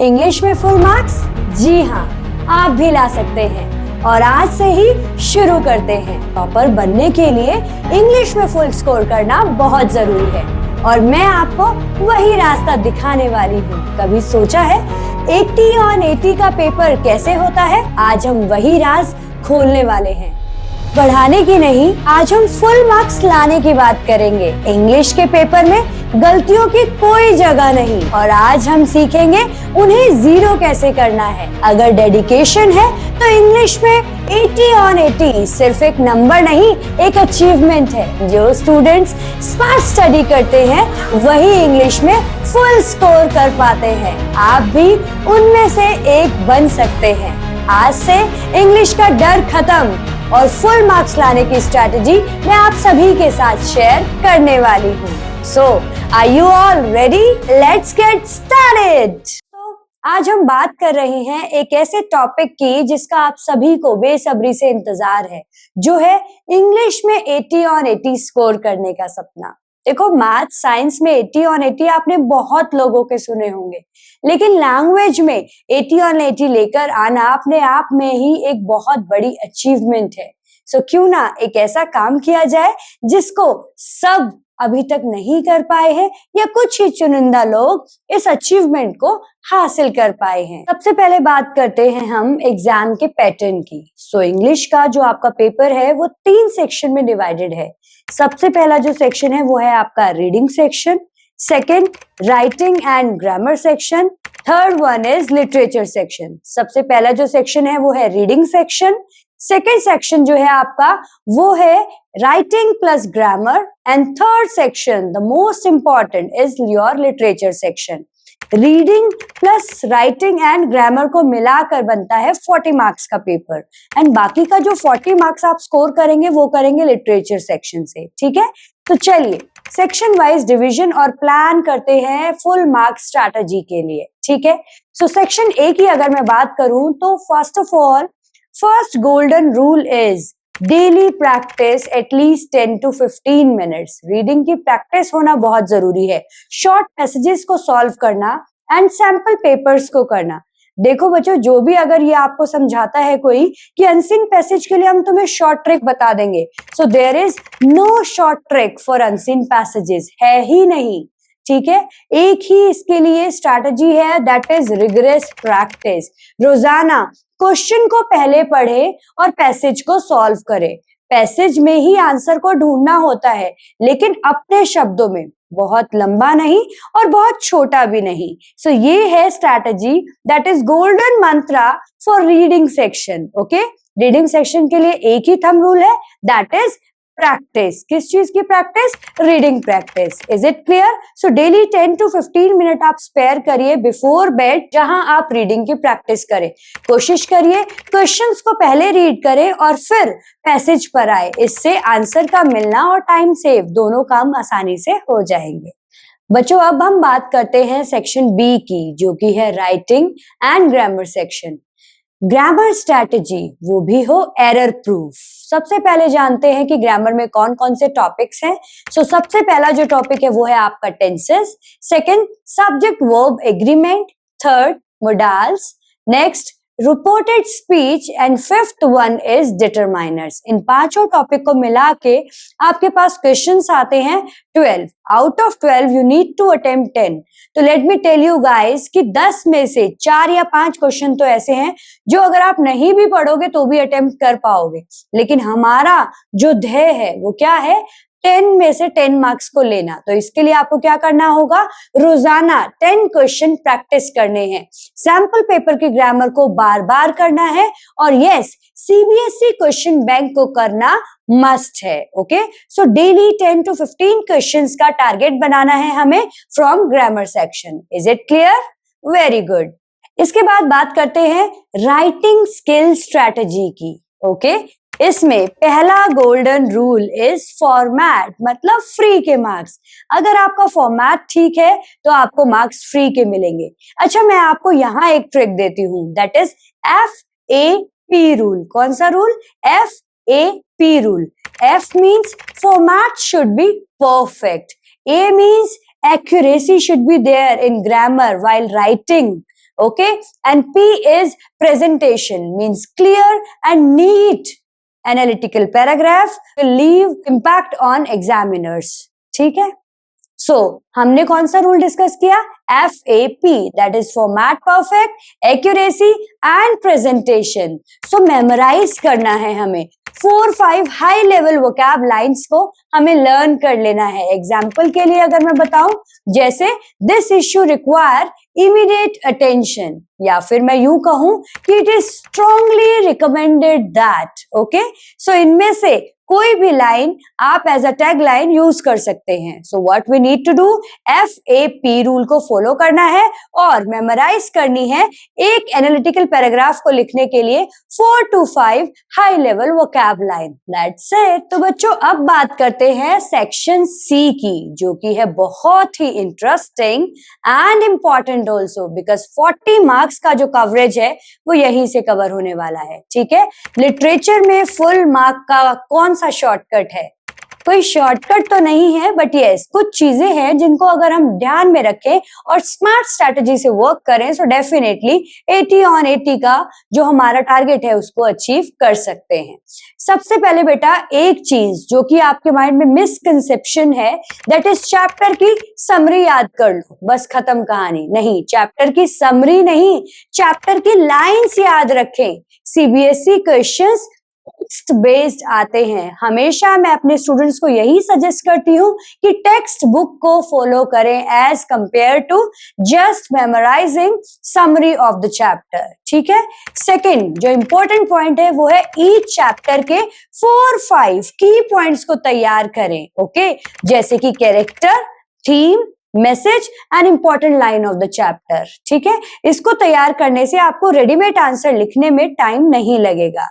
English में full marks? जी हाँ, आप भी ला सकते हैं और आज से ही शुरू करते हैं। टॉपर बनने के लिए इंग्लिश में फुल स्कोर करना बहुत जरूरी है और मैं आपको वही रास्ता दिखाने वाली हूँ। कभी सोचा है 80 on 80 का पेपर कैसे होता है? आज हम वही राज खोलने वाले हैं। बढ़ाने की नहीं, आज हम फुल मार्क्स लाने की बात करेंगे। इंग्लिश के पेपर में गलतियों की कोई जगह नहीं और आज हम सीखेंगे उन्हें जीरो कैसे करना है। अगर डेडिकेशन है तो इंग्लिश में 80 on 80 सिर्फ एक नंबर नहीं, एक अचीवमेंट है। जो स्टूडेंट्स स्मार्ट स्टडी करते हैं वही इंग्लिश में फुल स्कोर कर पाते हैं। आप भी उनमें से एक बन सकते हैं। आज से इंग्लिश का डर खत्म और फुल मार्क्स लाने की स्ट्रैटेजी मैं आप सभी के साथ शेयर करने वाली हूँ। So are you all ready? Let's get started. आज हम बात कर रहे हैं एक ऐसे टॉपिक की जिसका आप सभी को बेसब्री से इंतजार है, जो है इंग्लिश में 80 on 80 स्कोर करने का सपना। देखो, मैथ साइंस में 80 on 80 आपने बहुत लोगों के सुने होंगे, लेकिन लैंग्वेज में 80 on 80 लेकर आना अपने आप में ही एक बहुत बड़ी अचीवमेंट है। सो क्यों ना एक ऐसा काम किया जाए जिसको सब अभी तक नहीं कर पाए हैं या कुछ ही चुनिंदा लोग इस अचीवमेंट को हासिल कर पाए हैं। सबसे पहले बात करते हैं हम एग्जाम के पैटर्न की। सो इंग्लिश का जो आपका पेपर है वो 3 सेक्शन में डिवाइडेड है। सबसे पहला जो सेक्शन है वो है आपका reading section, second writing and grammar section, third one is literature section. सबसे पहला जो सेक्शन है वो है रीडिंग सेक्शन, सेकेंड सेक्शन जो है आपका वो है writing plus grammar and third section the most important is your literature section. Reading plus writing and grammar को मिलाकर बनता है 40 मार्क्स का पेपर एंड बाकी का जो 40 मार्क्स आप स्कोर करेंगे वो करेंगे लिटरेचर सेक्शन से। ठीक है, तो चलिए सेक्शन वाइज डिवीजन और प्लान करते हैं फुल मार्क्स स्ट्रैटेजी के लिए। ठीक है, सो सेक्शन ए की अगर मैं बात करूं तो first of all first golden rule is daily practice at least 10 to 15 minutes. Reading की प्रैक्टिस होना बहुत जरूरी है, शॉर्ट मैसेजेस को सॉल्व करना एंड सैंपल पेपर्स को करना। देखो बच्चों, जो भी अगर ये आपको समझाता है कोई कि अनसीन पैसेज के लिए हम तुम्हें शॉर्ट ट्रिक बता देंगे, so there is no short trick for unseen passages, है ही नहीं। ठीक है, एक ही इसके लिए स्ट्रैटेजी है, दैट इज रिगरस प्रैक्टिस। रोजाना क्वेश्चन को पहले पढ़े और पैसेज को सॉल्व करे। पैसेज में ही आंसर को ढूंढना होता है, लेकिन अपने शब्दों में, बहुत लंबा नहीं और बहुत छोटा भी नहीं। सो ये है strategy, that is golden Mantra for reading section. Okay, reading section के लिए एक ही थंब रूल है, दैट इज प्रैक्टिस। किस चीज की practice? Reading practice. Is it clear? So daily 10 to 15 minute आप स्पेयर करिए बिफोर बेड, जहां आप रीडिंग की प्रैक्टिस करें। कोशिश करिए क्वेश्चंस को पहले रीड करें और फिर पैसेज पर आए। इससे आंसर का मिलना और टाइम सेव दोनों काम आसानी से हो जाएंगे। बच्चों, अब हम बात करते हैं सेक्शन बी की, जो कि है writing and grammar section. Grammar strategy, वो भी हो एरर प्रूफ। सबसे पहले जानते हैं कि ग्रामर में कौन कौन से टॉपिक्स हैं। सो सबसे पहला जो टॉपिक है वो है आपका tenses, second subject verb agreement, third modals, next reported speech and fifth one is determiners. इन पांचों टॉपिक को मिला के आपके पास क्वेश्चंस आते हैं 12। Out of 12 you need to attempt 10। तो let me tell you guys कि 10 में से 4 या 5 क्वेश्चन तो ऐसे हैं जो अगर आप नहीं भी पढ़ोगे तो भी अटेम्प्ट कर पाओगे, लेकिन हमारा जो ध्येय है वो क्या है? 10 में से 10 मार्क्स को लेना। तो इसके लिए आपको क्या करना होगा? रोजाना 10 क्वेश्चन प्रैक्टिस करने हैं, सैंपल पेपर की ग्रामर को बार बार करना है और यस, सीबीएसई क्वेश्चन बैंक को करना मस्ट है। Okay, so daily 10 to 15 questions का टारगेट बनाना है हमें from grammar section. Is it clear? Very good. इसके बाद बात करते हैं राइटिंग स्किल स्ट्रैटेजी की। ओके, इसमें पहला गोल्डन रूल इज फॉर्मेट, मतलब फ्री के मार्क्स। अगर आपका फॉर्मेट ठीक है तो आपको मार्क्स फ्री के मिलेंगे। अच्छा, मैं आपको यहाँ एक ट्रिक देती हूँ, दैट इज FAP रूल। कौन सा rule? FAP rule. F means format should be perfect, A means accuracy should be there in grammar while writing, Okay, and P is presentation, means clear and neat analytical paragraph will leave impact on examiners. ठीक है, सो हमने कौन सा rule discuss किया? FAP, that is format perfect, accuracy and presentation. So memorise करना है हमें 4-5 high level vocab lines को हमें लर्न कर लेना है. एग्जाम्पल के लिए अगर मैं बताऊं, जैसे this issue require immediate attention, या फिर मैं यूं कहूं कि it is strongly recommended that. Okay, so इनमें से कोई भी लाइन आप as a tag line use कर सकते हैं. So what we need to do, FAP rule को फॉलो करना है और मेमोराइज करनी है एक एनालिटिकल पैराग्राफ को लिखने के लिए 4 to 5 high level vocab line. That's it. तो बच्चों अब बात करते हैं सेक्शन C की, जो कि है बहुत ही interesting and important also, because 40 marks का जो कवरेज है वो यहीं से कवर होने वाला है. ठीक है, लिटरेचर में फुल मार्क का कौन सा शॉर्टकट है? कोई शॉर्टकट तो नहीं है, बट यस कुछ चीजें हैं जिनको अगर हम ध्यान में रखें और स्मार्ट स्ट्रेटजी से वर्क करें, सो डेफिनेटली 80 on 80 का जो हमारा टारगेट है उसको अचीव कर सकते हैं. सबसे पहले बेटा एक चीज जो कि आपके माइंड में मिसकंसेप्शन है, दैट इज चैप्टर की समरी याद कर लो, बस खत्म कहानी. नहीं, चैप्टर की समरी नहीं, चैप्टर की लाइंस याद रखें. CBSE क्वेश्चंस टेक्स्ट बेस्ड आते हैं. हमेशा मैं अपने स्टूडेंट्स को यही सजेस्ट करती हूँ कि टेक्स्ट बुक को फॉलो करें as compare to just memorising summary of the chapter. ठीक है, सेकंड जो इंपॉर्टेंट पॉइंट है वो है ईच चैप्टर के 4-5 की पॉइंट्स को तैयार करें. ओके, जैसे कि character, theme, message and important line of the chapter. ठीक है, इसको तैयार करने से आपको रेडीमेड आंसर लिखने में टाइम नहीं लगेगा.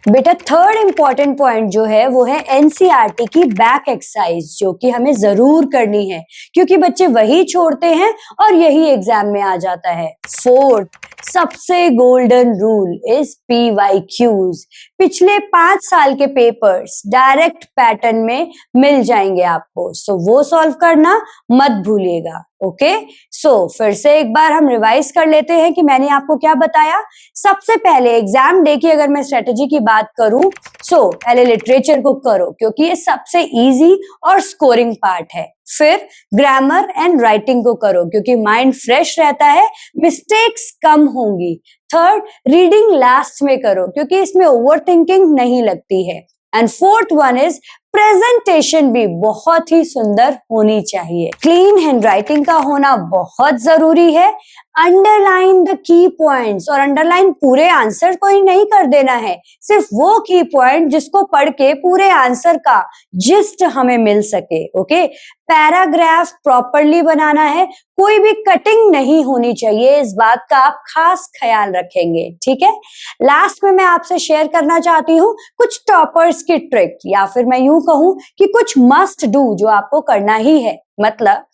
बेटा थर्ड इंपॉर्टेंट पॉइंट जो है वो है NCERT की बैक एक्सरसाइज, जो कि हमें जरूर करनी है क्योंकि बच्चे वही छोड़ते हैं और यही एग्जाम में आ जाता है. फोर्थ सबसे गोल्डन रूल इज PYQs. पिछले 5 साल के पेपर्स डायरेक्ट पैटर्न में मिल जाएंगे आपको, सो वो सॉल्व करना मत भूलिएगा. ओके, सो फिर से एक बार हम रिवाइज कर लेते हैं कि मैंने आपको क्या बताया. सबसे पहले एग्जाम डे की अगर मैं स्ट्रेटेजी की बात करूं, सो पहले लिटरेचर को करो क्योंकि ये सबसे इजी और स्कोरिंग पार्ट है. फिर ग्रामर एंड राइटिंग को करो क्योंकि माइंड फ्रेश रहता है, मिस्टेक्स कम होंगी. थर्ड रीडिंग लास्ट में करो क्योंकि इसमें ओवर थिंकिंग नहीं लगती है. And fourth one is presentation भी बहुत ही सुंदर होनी चाहिए. क्लीन हैंडराइटिंग का होना बहुत जरूरी है. अंडरलाइन द की पॉइंट्स, और अंडरलाइन पूरे आंसर को ही नहीं कर देना है, सिर्फ वो की पॉइंट जिसको पढ़ के पूरे आंसर का जिस्ट हमें मिल सके. ओके, पैराग्राफ प्रॉपरली बनाना है, कोई भी कटिंग नहीं होनी चाहिए, इस बात का आप खास ख्याल रखेंगे. ठीक है, लास्ट में मैं आपसे शेयर करना चाहती हूँ कुछ टॉपर्स की ट्रिक, या फिर मैं यूं कहूं कि कुछ मस्ट डू जो आपको करना ही है. मतलब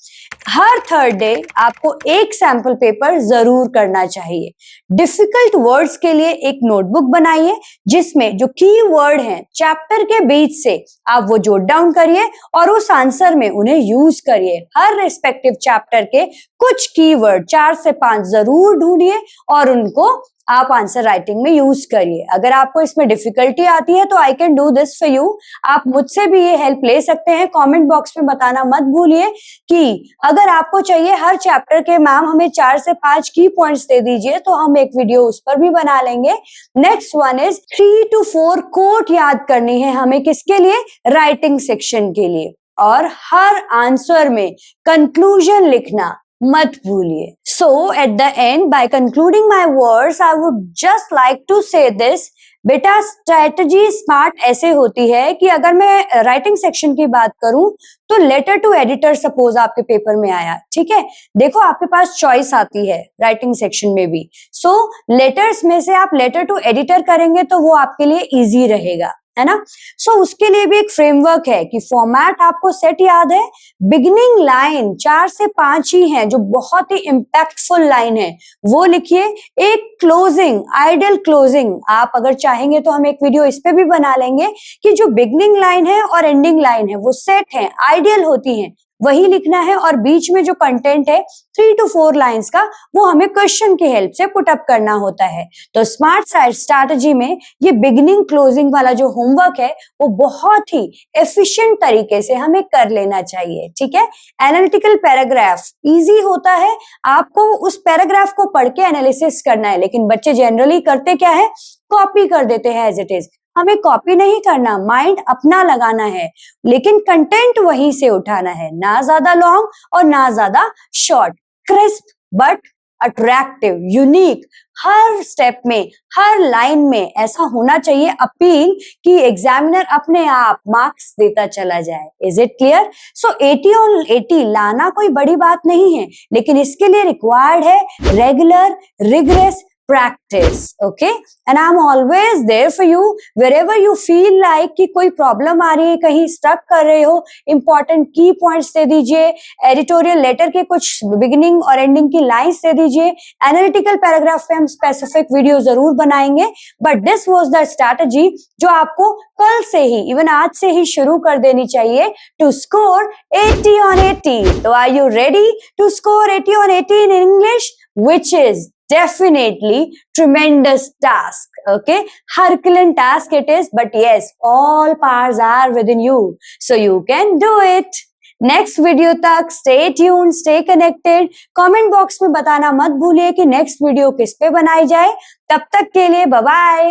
हर थर्ड डे आपको एक सैंपल पेपर जरूर करना चाहिए. डिफिकल्ट वर्ड्स के लिए एक नोटबुक बनाइए जिसमें जो की वर्ड हैं चैप्टर के बीच से आप वो जोट डाउन करिए और उस आंसर में उन्हें यूज करिए. हर रिस्पेक्टिव चैप्टर के कुछ कीवर्ड 4 से 5 जरूर ढूंढिए और उनको आप आंसर राइटिंग में यूज करिए. अगर आपको इसमें डिफिकल्टी आती है तो I can do this for you. आप मुझसे भी ये हेल्प ले सकते हैं. कमेंट बॉक्स में बताना मत भूलिए कि अगर आपको चाहिए हर चैप्टर के मैम हमें 4 से 5 की पॉइंट्स दे दीजिए, तो हम एक वीडियो उस पर भी बना लेंगे. Next one is 3 to 4 quote याद करनी है हमें, किसके लिए? राइटिंग सेक्शन के लिए. और हर आंसर में कंक्लूजन लिखना मत भूलिए. So at the end, by concluding my words, I would just like to say this. बेटा स्ट्रेटजी स्मार्ट ऐसे होती है कि अगर मैं राइटिंग सेक्शन की बात करूं तो लेटर टू एडिटर सपोज आपके पेपर में आया. ठीक है, देखो आपके पास चॉइस आती है राइटिंग सेक्शन में भी. सो लेटर्स में से आप लेटर टू एडिटर करेंगे तो वो आपके लिए इजी रहेगा, है ना. सो उसके लिए भी एक फ्रेमवर्क है कि फॉर्मेट आपको सेट याद है. बिगिनिंग लाइन 4 से 5 ही है जो बहुत ही इंपैक्टफुल लाइन है, वो लिखिए. एक क्लोजिंग, आइडियल क्लोजिंग, आप अगर चाहेंगे तो हम एक वीडियो इस पे भी बना लेंगे कि जो बिगिनिंग लाइन है और एंडिंग लाइन है वो सेट है, आइडियल होती है, वही लिखना है और बीच में जो कंटेंट है 3 to 4 लाइंस का वो हमें क्वेश्चन की हेल्प से पुट अप करना होता है। तो स्मार्ट स्ट्रैटेजी में ये बिगिनिंग क्लोजिंग वाला जो होमवर्क है वो बहुत ही एफिशिएंट तरीके से हमें कर लेना चाहिए, ठीक है। एनालिटिकल पैराग्राफ इजी होता है, आपको उस पैराग्राफ को पढ़ के एनालिसिस करना है, लेकिन बच्चे जनरली करते क्या है, कॉपी कर देते हैं एज इट इज। हमें कॉपी नहीं करना, माइंड अपना लगाना है, लेकिन कंटेंट वहीं से उठाना है, ना ज्यादा लॉन्ग और ना ज्यादा short, crisp but attractive, unique, her step में, हर लाइन में ऐसा होना चाहिए अपील कि एग्जामिनर अपने आप मार्क्स देता चला जाए। Is it clear? So 80 on 80 लाना कोई बड़ी बात नहीं है, लेकिन इसके लिए रिक्वायर्ड है regular rigorous practice, okay? And I'm always there for you wherever you feel like कि कोई प्रॉब्लम आ रही है, कहीं स्टक कर रहे हो, इंपॉर्टेंट की पॉइंट्स दे दीजिए, एडिटोरियल लेटर के कुछ बिगिनिंग और एंडिंग की लाइंस दे दीजिए, एनालिटिकल पैराग्राफ पे हम स्पेसिफिक वीडियो जरूर बनाएंगे, but this was the strategy जो आपको कल से ही, इवन आज से ही शुरू कर देनी चाहिए टू स्कोर 80 on 80। तो are you ready to score 80 on 80 in English, which is definitely tremendous task, okay? Herculean task it is, but yes, all powers are within you, so you can do it. Next video तक stay tuned, stay connected. Comment box में बताना मत भूलिए कि next video किस पे बनाई जाए। तब तक के लिए बाय बाय।